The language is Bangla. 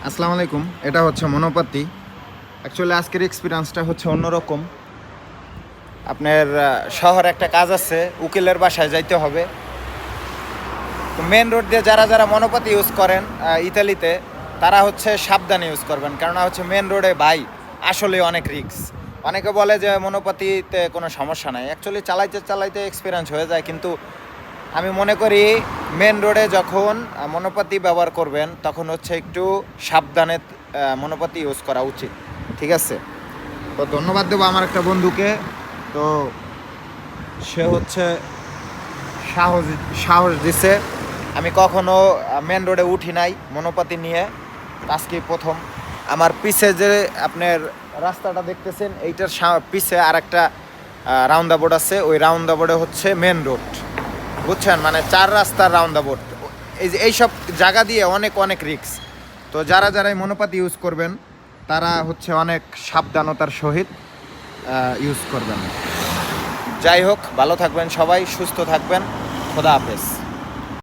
আসসালামু আলাইকুম। এটা হচ্ছে মনোপাতি। অ্যাকচুয়ালি আজকের এক্সপিরিয়েন্সটা হচ্ছে অন্যরকম। আপনার শহরে একটা কাজ আছে, উকিলের বাসায় যাইতে হবে। তো মেন রোড দিয়ে যারা যারা মনোপাতি ইউজ করেন ইতালিতে, তারা হচ্ছে সাবধানে ইউজ করবেন, কেননা হচ্ছে মেন রোডে ভাই আসলে অনেক রিস্ক। অনেকে বলে যে মনোপাতিতে কোনো সমস্যা নাই, অ্যাকচুয়ালি চালাইতে চালাইতে এক্সপিরিয়েন্স হয়ে যায়, কিন্তু আমি মনে করি মেন রোডে যখন মনোপাতি ব্যবহার করবেন তখন হচ্ছে একটু সাবধানে মনোপাতি ইউজ করা উচিত। ঠিক আছে, তো ধন্যবাদ দেবো আমার একটা বন্ধুকে। তো সে হচ্ছে সাহস সাহস দিছে। আমি কখনো মেন রোডে উঠি নাই মনোপাতি নিয়ে, আজকে প্রথম। আমার পিছে যে আপনার রাস্তাটা দেখতেছেন, এইটার পিছে আর একটা রাউন্ড বোর্ড আছে, ওই রাউন্ড বোর্ডে হচ্ছে মেন রোড, বুঝছেন, মানে 4 রাস্তার রাউন্ড বোর্ড। এই যে এইসব জায়গা দিয়ে অনেক অনেক রিস্ক। তো যারা যারা এই মনোপাতি ইউজ করবেন তারা হচ্ছে অনেক সাবধানতার সহিত ইউজ করবেন। যাই হোক, ভালো থাকবেন সবাই, সুস্থ থাকবেন। খোদা হাফেজ।